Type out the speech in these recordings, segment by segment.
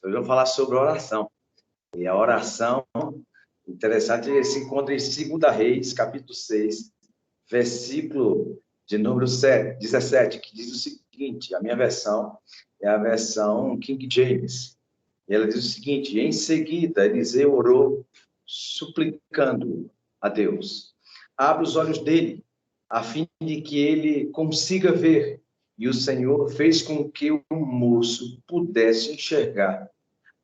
Hoje vamos falar sobre oração. E a oração, interessante, se encontra em 2 Reis, capítulo 6, versículo de número 17, que diz o seguinte, a minha versão é a versão King James. E ela diz o seguinte: em seguida, Eliseu orou, suplicando a Deus: abre os olhos dele, a fim de que ele consiga ver. E o Senhor fez com que o moço pudesse enxergar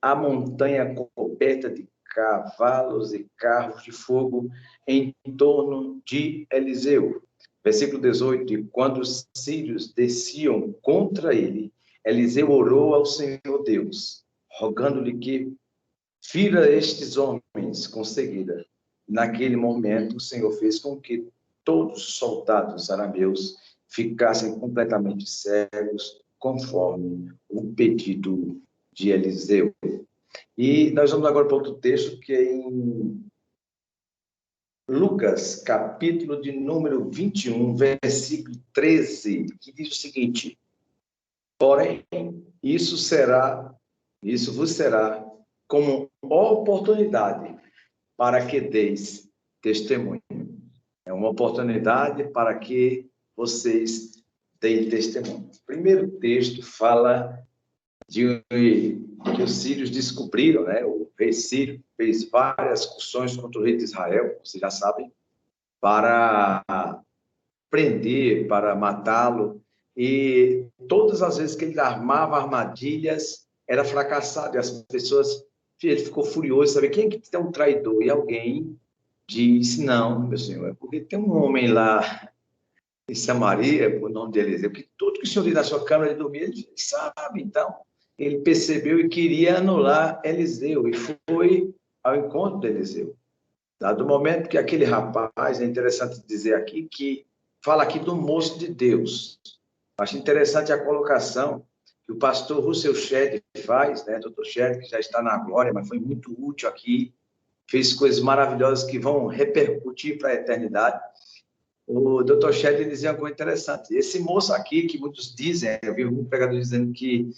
a montanha coberta de cavalos e carros de fogo em torno de Eliseu. Versículo 18, e quando os sírios desciam contra ele, Eliseu orou ao Senhor Deus, rogando-lhe que fira estes homens com seguida. Naquele momento, o Senhor fez com que todos os soldados arameus ficassem completamente cegos, conforme o pedido de Eliseu. E nós vamos agora para outro texto, que é em Lucas, capítulo de número 21, versículo 13, que diz o seguinte: porém, isso vos será como oportunidade para que deis testemunho. É uma oportunidade para que vocês deem testemunho. O primeiro texto fala de que os sírios descobriram, né? O rei sírio fez várias excursões contra o rei de Israel, vocês já sabem, para prender, para matá-lo, e todas as vezes que ele armava armadilhas, era fracassado, e as pessoas, ele ficou furioso, sabe quem é que tem um traidor? E alguém disse: não, meu senhor, é porque tem um homem lá em Samaria, por nome de Eliseu, que tudo que o senhor diz na sua câmara de dormir, ele sabe. Então, ele percebeu e queria anular Eliseu, e foi ao encontro de Eliseu. Dado o momento que aquele rapaz, é interessante dizer aqui, que fala aqui do moço de Deus. Acho interessante a colocação que o pastor Russell Shedd faz, né? Dr. Shedd, que já está na glória, mas foi muito útil aqui, fez coisas maravilhosas que vão repercutir para a eternidade. O Dr. Shedd dizia uma coisa interessante. Esse moço aqui, que muitos dizem, eu vi um pregador dizendo que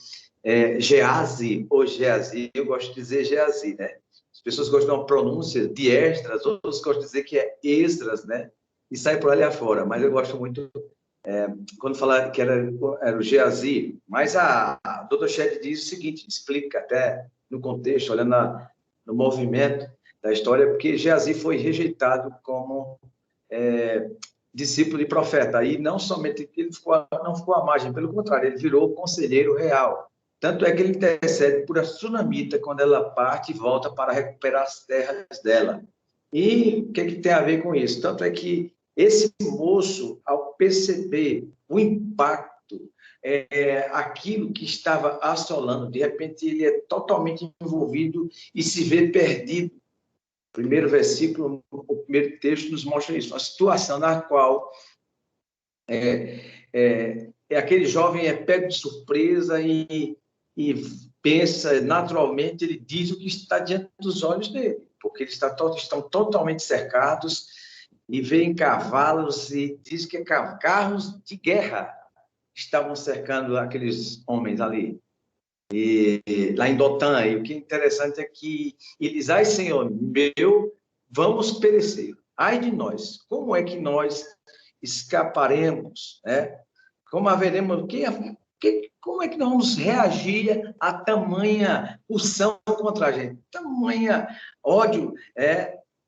Geazi ou Geazi, eu gosto de dizer Geazi, né? As pessoas gostam de uma pronúncia de Esdras, outros gostam de dizer que é Esdras, né? E sai por ali afora, mas eu gosto muito quando fala que era o Geazi. Mas a Dr. Shedd diz o seguinte, explica até no contexto, olhando no movimento da história, porque Geazi foi rejeitado como discípulo de profeta. Aí não somente ele não ficou à margem, pelo contrário, ele virou conselheiro real. Tanto é que ele intercede por a sunamita quando ela parte e volta para recuperar as terras dela. E o que tem a ver com isso? Tanto é que esse moço, ao perceber o impacto, aquilo que estava assolando, de repente ele é totalmente envolvido e se vê perdido. O primeiro versículo, o primeiro texto nos mostra isso, uma situação na qual aquele jovem é pego de surpresa e pensa naturalmente, ele diz o que está diante dos olhos dele, porque eles estão totalmente cercados e veem cavalos e diz que carros de guerra estavam cercando aqueles homens ali. E lá em Dotã, e o que é interessante é que ele diz: ai, Senhor meu, vamos perecer. Ai de nós, como é que nós escaparemos, né? Como haveremos, como é que nós vamos reagir a tamanha pulsão contra a gente? Tamanha ódio,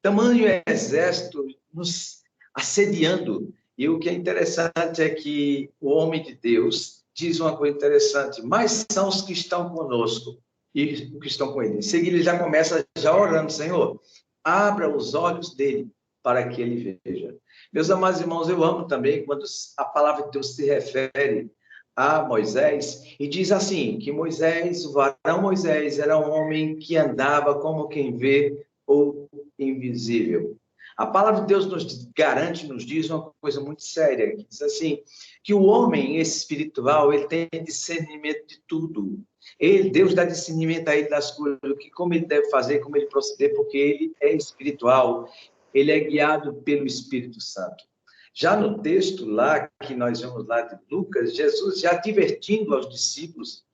tamanho exército nos assediando. E o que é interessante é que o homem de Deus diz uma coisa interessante: mais são os que estão conosco e os que estão com ele. Em seguida, ele já começa orando: Senhor, abra os olhos dele para que ele veja. Meus amados irmãos, eu amo também quando a palavra de Deus se refere a Moisés e diz assim, que Moisés, o varão Moisés, era um homem que andava como quem vê o invisível. A palavra de Deus nos garante, nos diz uma coisa muito séria, que diz assim, que o homem espiritual, ele tem discernimento de tudo. Deus dá discernimento a ele das coisas, como ele deve fazer, como ele proceder, porque ele é espiritual, ele é guiado pelo Espírito Santo. Já no texto lá, que nós vemos lá de Lucas, Jesus já advertindo aos discípulos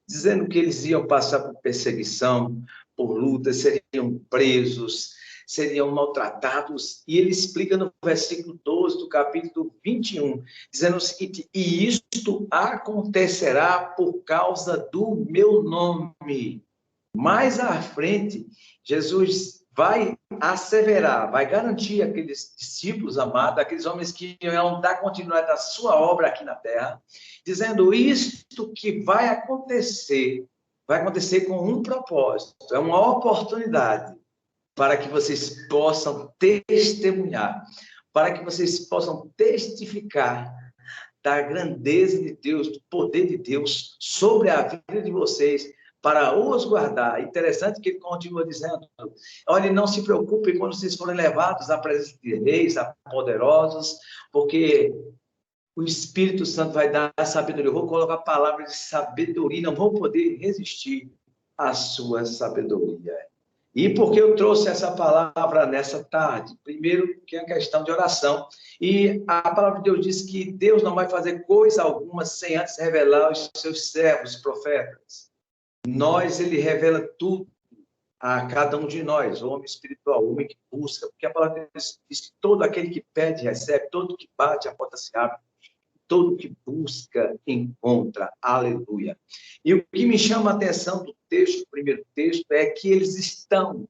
dizendo que eles iam passar por perseguição, por lutas, seriam presos, seriam maltratados. E ele explica no versículo 12 do capítulo 21, dizendo o seguinte: e isto acontecerá por causa do meu nome. Mais à frente, Jesus vai asseverar, vai garantir aqueles discípulos amados, aqueles homens que iam dar continuidade à sua obra aqui na terra, dizendo: isto que vai acontecer com um propósito, é uma oportunidade para que vocês possam testemunhar, para que vocês possam testificar da grandeza de Deus, do poder de Deus sobre a vida de vocês, para os guardar. Interessante que ele continua dizendo: olha, não se preocupem quando vocês forem levados à presença de reis, a poderosos, porque o Espírito Santo vai dar a sabedoria. Eu vou colocar palavras de sabedoria, não vou poder resistir à sua sabedoria. E por que eu trouxe essa palavra nessa tarde? Primeiro, que é a questão de oração. E a palavra de Deus diz que Deus não vai fazer coisa alguma sem antes revelar aos seus servos, profetas. Ele revela tudo a cada um de nós, o homem espiritual, o homem que busca, porque a palavra de Deus diz que todo aquele que pede, recebe, todo que bate, a porta se abre, todo que busca, encontra. Aleluia. E o que me chama a atenção do texto, o primeiro texto, é que eles estão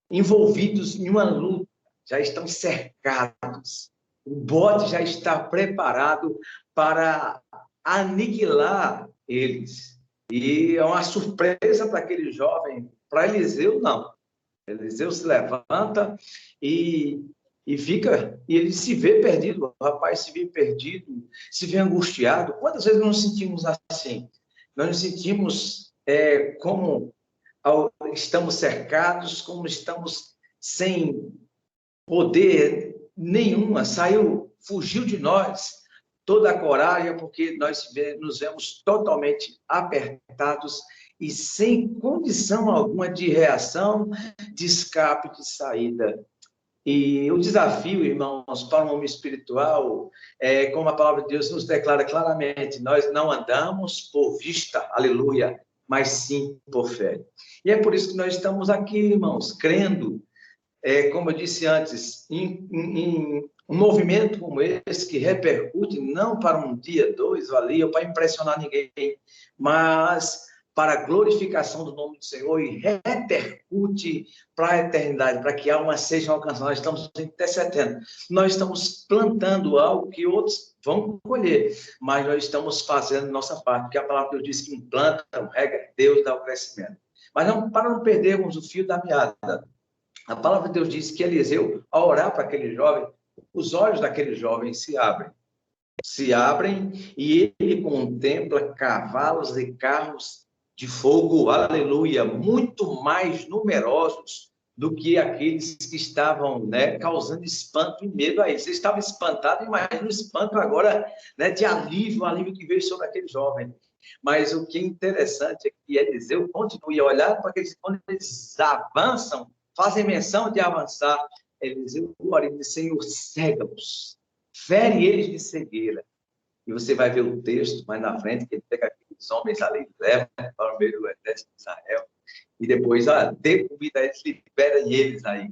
envolvidos em uma luta, já estão cercados. O bote já está preparado para aniquilar eles. E é uma surpresa para aquele jovem. Para Eliseu, não. Eliseu se levanta e fica, e ele se vê perdido, o rapaz se vê perdido, se vê angustiado. Quantas vezes nós nos sentimos assim? Nós nos sentimos como estamos cercados, como estamos sem poder nenhuma, fugiu de nós toda a coragem, porque nós nos vemos totalmente apertados e sem condição alguma de reação, de escape, de saída. E o desafio, irmãos, para um homem espiritual, como a palavra de Deus nos declara claramente, nós não andamos por vista, aleluia, mas sim por fé. E é por isso que nós estamos aqui, irmãos, crendo, como eu disse antes, em um movimento como esse, que repercute não para um dia, dois, ou ali, ou para impressionar ninguém, mas para a glorificação do nome do Senhor, e repercute para a eternidade, para que almas sejam alcançadas. Nós estamos intercedendo, nós estamos plantando algo que outros vão colher, mas nós estamos fazendo nossa parte, porque a palavra de Deus diz que um planta, um rega, Deus dá o crescimento. Mas não, para não perdermos o fio da meada, a palavra de Deus diz que Eliseu, ao orar para aquele jovem, os olhos daquele jovem se abrem e ele contempla cavalos e carros de fogo, aleluia, muito mais numerosos do que aqueles que estavam, causando espanto e medo a eles. Eles estavam espantados, imagina o espanto agora, de alívio, o alívio que veio sobre aquele jovem. Mas o que é interessante é que Eliseu continua a olhar para aqueles, quando eles avançam, fazem menção de avançar, Eliseu ora e diz: Senhor, cega-os, fere eles de cegueira. E você vai ver o texto mais na frente, que ele pega aqueles homens ali, leva para o meio do exército de Israel, e depois, dê comida a eles, libera eles aí.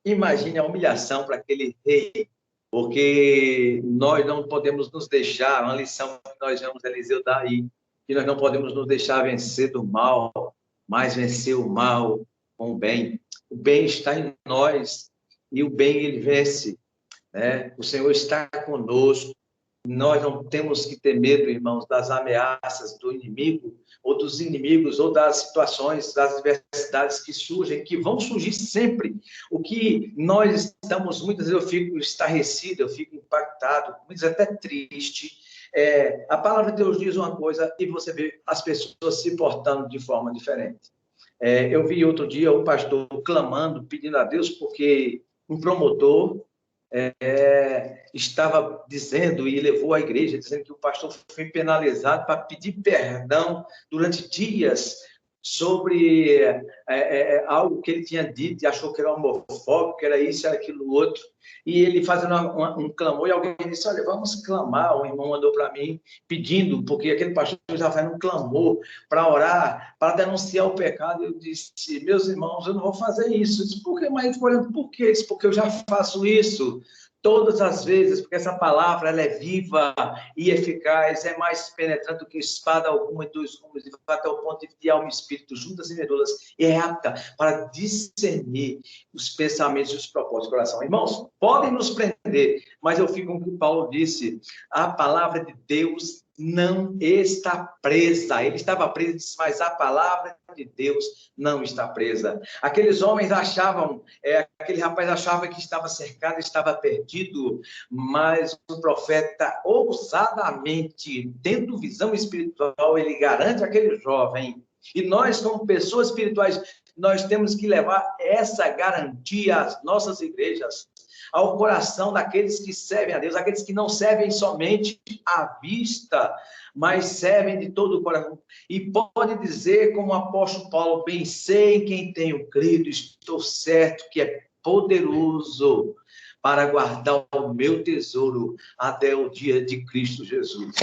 Imagine a humilhação para aquele rei, porque nós não podemos nos deixar, uma lição que nós vemos Eliseu dar aí, que nós não podemos nos deixar vencer do mal, mas vencer o mal com o bem. O bem está em nós, e o bem ele vence. O Senhor está conosco. Nós não temos que ter medo, irmãos, das ameaças do inimigo, ou dos inimigos, ou das situações, das adversidades que surgem, que vão surgir sempre. O que nós estamos, muitas vezes eu fico estarrecido, eu fico impactado, muitas vezes até triste. A palavra de Deus diz uma coisa e você vê as pessoas se portando de forma diferente. Eu vi outro dia um pastor clamando, pedindo a Deus, porque um promotor estava dizendo e levou a igreja, dizendo que o pastor foi penalizado para pedir perdão durante dias sobre algo que ele tinha dito e achou que era homofóbico, que era isso, era aquilo outro. E ele fazendo um clamor, e alguém disse, olha, vamos clamar. O irmão mandou para mim, pedindo, porque aquele pastor já fazendo um clamor para orar, para denunciar o pecado. Eu disse, meus irmãos, eu não vou fazer isso. Eu disse, por que, mas por quê? Eu disse, porque eu já faço isso todas as vezes, porque essa palavra ela é viva e eficaz, é mais penetrante do que espada alguma e dois gumes, e vai até o ponto de alma e espírito, juntas e medulas, e é apta para discernir os pensamentos e os propósitos do coração. Irmãos, podem nos prender, mas eu fico com o que Paulo disse, a palavra de Deus não está presa. Ele estava preso, mas a palavra de Deus não está presa. Aqueles homens achavam, aquele rapaz achava que estava cercado, estava perdido, mas o profeta, ousadamente, tendo visão espiritual, ele garante aquele jovem. E nós, como pessoas espirituais, nós temos que levar essa garantia às nossas igrejas, ao coração daqueles que servem a Deus, aqueles que não servem somente à vista, mas servem de todo o coração. E pode dizer, como o apóstolo Paulo, bem sei em quem tenho crido, estou certo que é poderoso para guardar o meu tesouro até o dia de Cristo Jesus.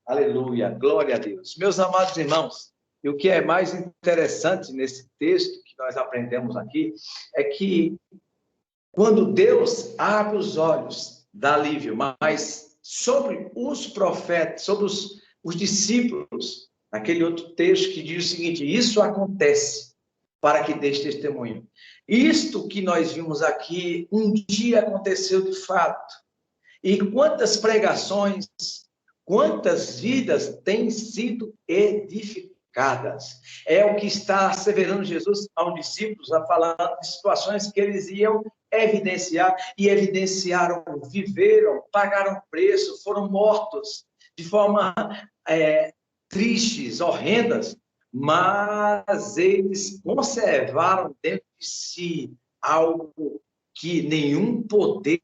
Aleluia, glória a Deus. Meus amados irmãos, e o que é mais interessante nesse texto que nós aprendemos aqui, é que quando Deus abre os olhos, dá alívio, mas sobre os profetas, sobre os discípulos, naquele outro texto que diz o seguinte, isso acontece para que dês testemunho. Isto que nós vimos aqui, um dia aconteceu de fato. E quantas pregações, quantas vidas têm sido edificadas. É o que está asseverando Jesus aos discípulos, a falar de situações que eles iam evidenciar, e evidenciaram, viveram, pagaram preço, foram mortos de forma tristes, horrendas, mas eles conservaram dentro de si algo que nenhum poder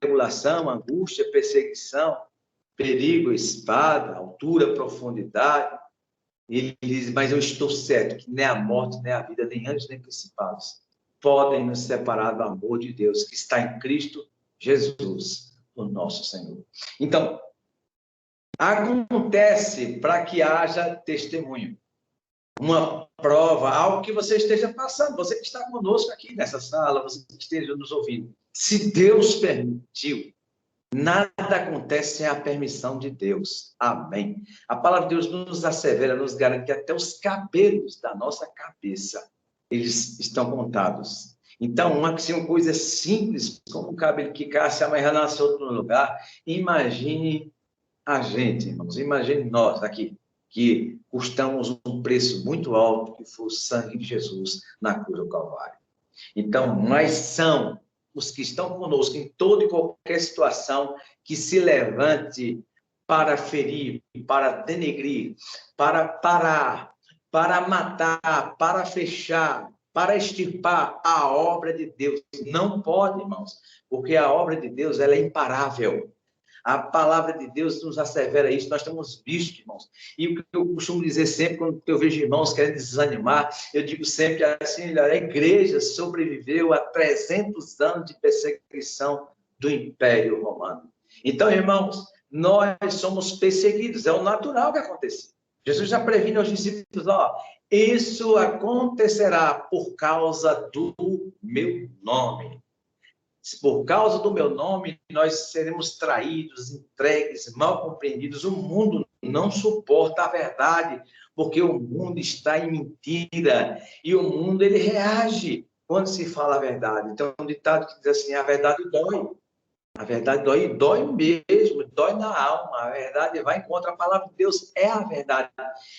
tribulação, angústia, perseguição, perigo, espada, altura, profundidade. Ele diz, mas eu estou certo que nem a morte, nem a vida, nem anjos, nem principados podem nos separar do amor de Deus que está em Cristo Jesus, o nosso Senhor. Então, acontece para que haja testemunho, uma prova, algo que você esteja passando, você que está conosco aqui nessa sala, você que esteja nos ouvindo. Se Deus permitiu, nada acontece sem a permissão de Deus. Amém. A palavra de Deus nos assevera, nos garante que até os cabelos da nossa cabeça, eles estão contados. Então, uma coisa simples, como um cabelo que cai, se amanhã nasce outro lugar, imagine a gente, irmãos, imagine nós aqui, que custamos um preço muito alto, que foi o sangue de Jesus na cruz do Calvário. Então, mas são os que estão conosco em toda e qualquer situação que se levante para ferir, para denegrir, para parar, para matar, para fechar, para extirpar a obra de Deus. Não pode, irmãos, porque a obra de Deus ela é imparável. A palavra de Deus nos assevera isso, nós temos visto, irmãos. E o que eu costumo dizer sempre, quando eu vejo irmãos querendo desanimar, eu digo sempre assim, a igreja sobreviveu a 300 anos de perseguição do Império Romano. Então, irmãos, nós somos perseguidos, é o natural que acontece. Jesus já previne aos discípulos, isso acontecerá por causa do meu nome. Por causa do meu nome, nós seremos traídos, entregues, mal compreendidos. O mundo não suporta a verdade, porque o mundo está em mentira. E o mundo, ele reage quando se fala a verdade. Então, um ditado que diz assim, a verdade dói. A verdade dói, e dói mesmo, dói na alma. A verdade vai contra a palavra de Deus, é a verdade.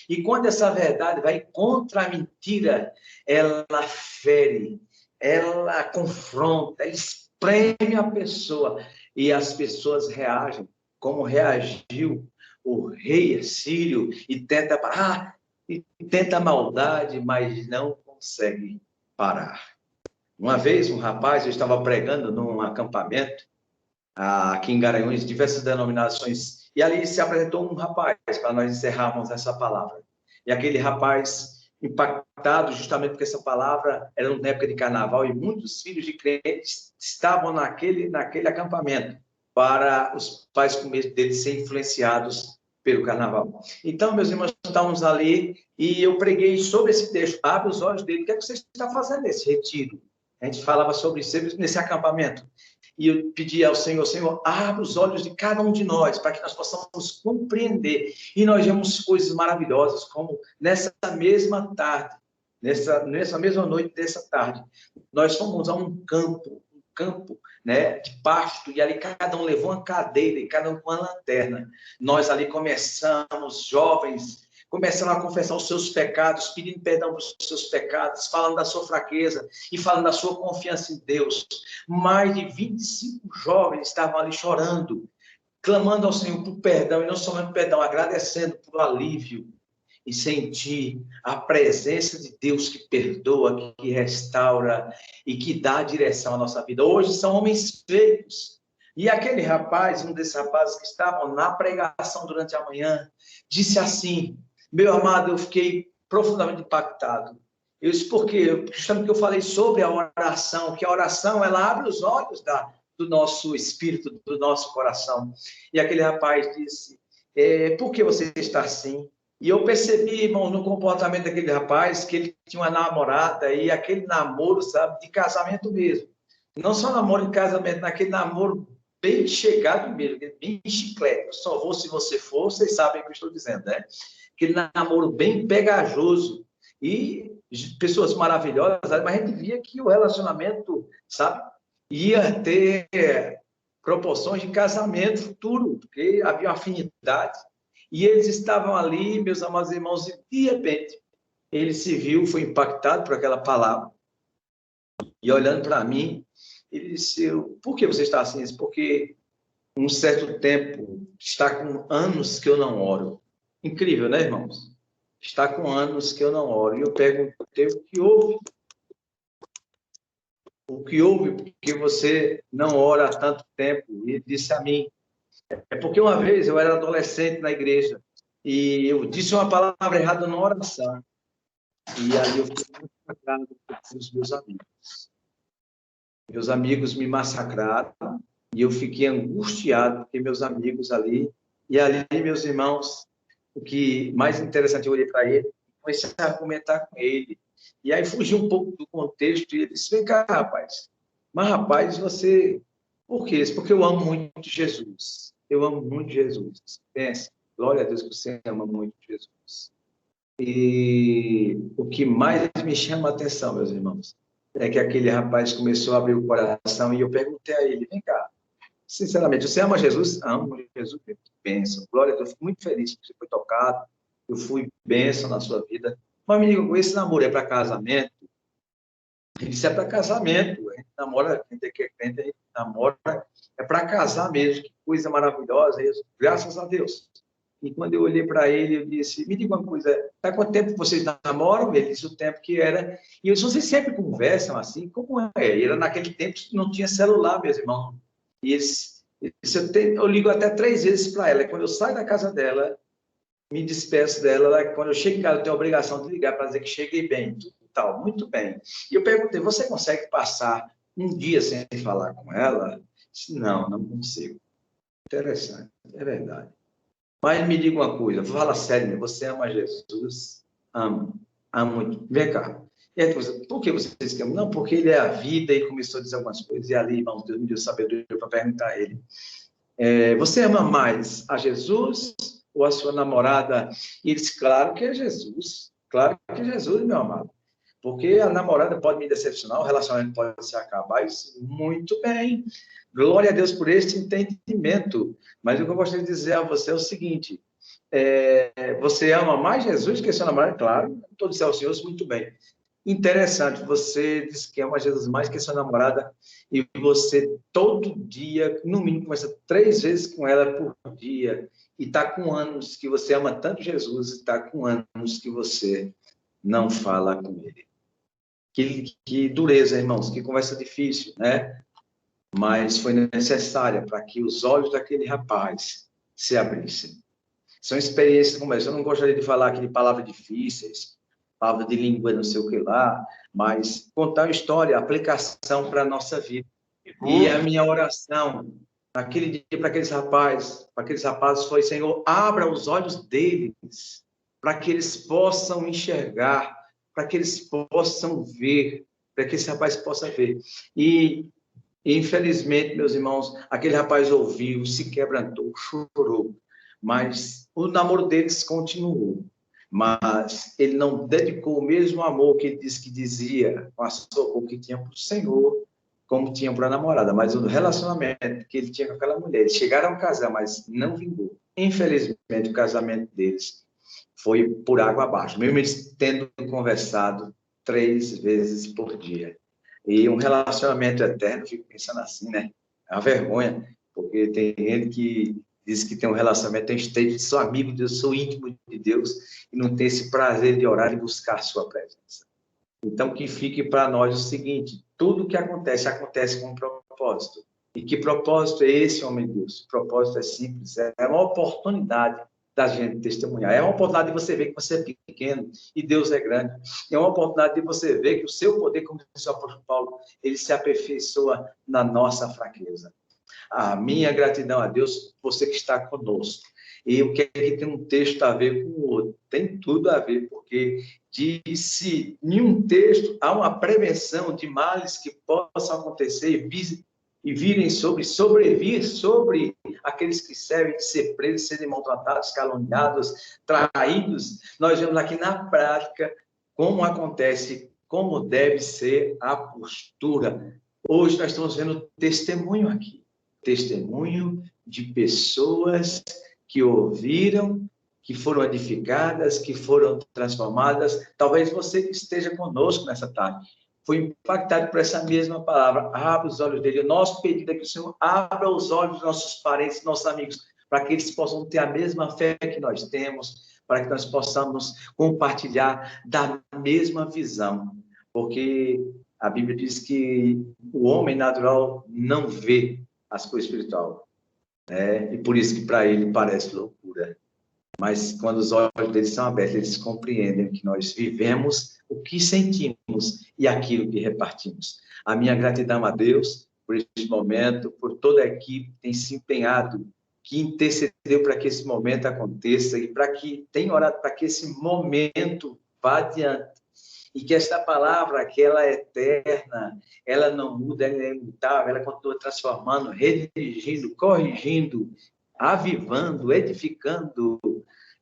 E quando essa verdade vai contra a mentira, ela fere, ela confronta, ela preme a pessoa, e as pessoas reagem como reagiu o rei Sírio, e tenta parar, e tenta a maldade, mas não consegue parar. Uma vez, um rapaz, eu estava pregando num acampamento, aqui em Garanhuns, diversas denominações, e ali se apresentou um rapaz, para nós encerrarmos essa palavra. E aquele rapaz, impactado justamente porque essa palavra era na época de carnaval, e muitos filhos de crentes estavam naquele acampamento, para os pais com medo deles serem influenciados pelo carnaval. Então, meus irmãos, estávamos ali, e eu preguei sobre esse texto, abre os olhos dele, o que é que você está fazendo nesse retiro? A gente falava sobre isso nesse acampamento. E eu pedi ao Senhor, Senhor, abra os olhos de cada um de nós, para que nós possamos compreender. E nós vemos coisas maravilhosas, como nessa mesma tarde, nessa mesma noite dessa tarde, nós fomos a um campo, né, de pasto, e ali cada um levou uma cadeira, e cada um com uma lanterna. Nós ali começamos, jovens, começaram a confessar os seus pecados, pedindo perdão pelos seus pecados, falando da sua fraqueza e falando da sua confiança em Deus. Mais de 25 jovens estavam ali chorando, clamando ao Senhor por perdão, e não somente perdão, agradecendo por alívio e sentir a presença de Deus que perdoa, que restaura e que dá direção à nossa vida. Hoje são homens feitos. E aquele rapaz, um desses rapazes que estavam na pregação durante a manhã, disse assim: meu amado, eu fiquei profundamente impactado. Eu disse, por quê? Justamente porque eu falei sobre a oração, que a oração, ela abre os olhos do nosso espírito, do nosso coração. E aquele rapaz disse, por que você está assim? E eu percebi, irmão, no comportamento daquele rapaz, que ele tinha uma namorada, e aquele namoro, sabe, de casamento mesmo. Não só namoro de casamento, naquele namoro bem chegado mesmo, bem chiclete. Eu só vou se você for, vocês sabem o que eu estou dizendo, né? Aquele namoro bem pegajoso. E pessoas maravilhosas, mas a gente via que o relacionamento, sabe, ia ter proporções de casamento futuro, porque havia uma afinidade. E eles estavam ali, meus amados irmãos, e de repente ele se viu, foi impactado por aquela palavra, e olhando para mim, ele disse, por que você está assim? Porque um certo tempo, está com anos que eu não oro. Incrível, né, irmãos? Está com anos que eu não oro. E eu perguntei o que houve. O que houve porque você não ora há tanto tempo? E ele disse a mim, é porque uma vez eu era adolescente na igreja e eu disse uma palavra errada na oração. E aí eu fui massacrado pelos meus amigos. Meus amigos me massacraram e eu fiquei angustiado porque meus amigos ali, e ali, meus irmãos, o que mais interessante, eu olhei para ele, comecei a argumentar com ele. E aí fugi um pouco do contexto e ele disse, vem cá, rapaz. Mas, rapaz, você... Por quê? Porque eu amo muito Jesus. Eu amo muito Jesus. Pensa, glória a Deus que você ama muito Jesus. E o que mais me chama a atenção, meus irmãos, é que aquele rapaz começou a abrir o coração e eu perguntei a ele, vem cá, sinceramente, você ama Jesus? Amo Jesus, bênção. Glória a Deus, eu fico muito feliz que você foi tocado, eu fui bênção na sua vida. Mas, menino, esse namoro é para casamento? Ele disse, é para casamento. A gente namora, quem é crente, a gente namora, é para casar mesmo. Que coisa maravilhosa isso. Graças a Deus. E quando eu olhei para ele, eu disse, me diga uma coisa, há quanto tempo vocês namoram? Ele disse o tempo que era. E eu disse, vocês sempre conversam assim? Como é? E era naquele tempo que não tinha celular, meus irmãos. E eu ligo até 3 vezes para ela. Quando eu saio da casa dela, me despeço dela. Quando eu chego em casa, eu tenho a obrigação de ligar para dizer que cheguei bem, tudo tal, muito bem. E eu perguntei, você consegue passar um dia sem falar com ela? Disse, não, não consigo. Interessante, é verdade. Mas me diga uma coisa, fala sério, você ama Jesus? Amo, amo muito. Vem cá. E aí, por que vocês amam? Não, porque ele é a vida, e começou a dizer algumas coisas. E ali, irmãos, Deus me deu sabedoria para perguntar a ele. Você ama mais a Jesus ou a sua namorada? E ele disse, claro que é Jesus. Claro que é Jesus, meu amado. Porque a namorada pode me decepcionar, o relacionamento pode se acabar. Isso, muito bem. Glória a Deus por este entendimento. Mas o que eu gostaria de dizer a você é o seguinte, você ama mais Jesus que a sua namorada? Claro, todos os senhores, muito bem. Interessante, você diz que ama Jesus mais que a sua namorada e você todo dia, no mínimo, conversa 3 vezes com ela por dia e está com anos que você ama tanto Jesus e está com anos que você não fala com ele. Que dureza, irmãos, que conversa difícil, né? Mas foi necessária para que os olhos daquele rapaz se abrissem. São experiências como essa. Eu não gostaria de falar aqui de palavras difíceis, palavras de língua, não sei o que lá, mas contar a história, a aplicação para a nossa vida. E a minha oração naquele dia para aqueles rapazes foi: Senhor, abra os olhos deles, para que eles possam enxergar, para que eles possam ver, para que esse rapaz possa ver. E, infelizmente, meus irmãos, aquele rapaz ouviu, se quebrantou, chorou, mas o namoro deles continuou. Mas ele não dedicou o mesmo amor que ele disse que dizia, com o que tinha para o Senhor, como tinha para a namorada. Mas o relacionamento que ele tinha com aquela mulher, eles chegaram a casar, mas não vingou. Infelizmente, o casamento deles foi por água abaixo, mesmo eles tendo conversado 3 vezes por dia. E um relacionamento eterno, eu fico pensando assim, né? É uma vergonha, porque tem gente que diz que tem um relacionamento, tem estreito, sou amigo de Deus, sou íntimo de Deus, e não tem esse prazer de orar e buscar a sua presença. Então, que fique para nós o seguinte: tudo que acontece, acontece com um propósito. E que propósito é esse, homem de Deus? O propósito é simples, é uma oportunidade da gente testemunhar. É uma oportunidade de você ver que você é pequeno e Deus é grande. É uma oportunidade de você ver que o seu poder, como disse o apóstolo Paulo, ele se aperfeiçoa na nossa fraqueza. A minha gratidão a Deus, você que está conosco. E o que é que tem um texto a ver com o outro? Tem tudo a ver, porque disse em um texto há uma prevenção de males que possam acontecer e virem sobrevir sobre aqueles que servem de ser presos, serem maltratados, caluniados, traídos. Nós vemos aqui na prática como acontece, como deve ser a postura. Hoje nós estamos vendo testemunho aqui. Testemunho de pessoas que ouviram, que foram edificadas, que foram transformadas. Talvez você que esteja conosco nessa tarde foi impactado por essa mesma palavra. Abra os olhos dele. O nosso pedido é que o Senhor abra os olhos dos nossos parentes, nossos amigos, para que eles possam ter a mesma fé que nós temos, para que nós possamos compartilhar da mesma visão. Porque a Bíblia diz que o homem natural não vê as coisas espirituais, né? E por isso que para ele parece loucura. Mas quando os olhos deles são abertos, eles compreendem que nós vivemos o que sentimos e aquilo que repartimos. A minha gratidão a Deus por este momento, por toda a equipe que tem se empenhado, que intercedeu para que esse momento aconteça e para que tem orado para que esse momento vá adiante. E que esta palavra, que ela é eterna, ela não muda, ela é imutável, ela continua transformando, redirigindo, corrigindo, avivando, edificando,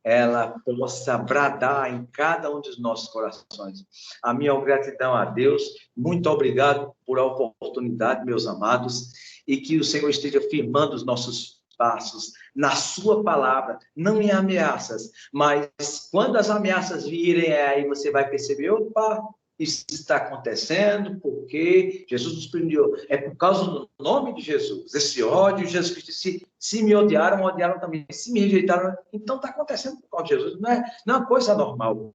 ela possa bradar em cada um dos nossos corações. A minha gratidão a Deus, muito obrigado por a oportunidade, meus amados, e que o Senhor esteja firmando os nossos passos na sua palavra, não em ameaças, mas quando as ameaças virem, aí você vai perceber: opa, isso está acontecendo porque Jesus nos prendeu. É por causa do nome de Jesus. Esse ódio, Jesus Cristo disse: se me odiaram, odiaram também. Se me rejeitaram, então está acontecendo por causa de Jesus. Não é uma coisa normal.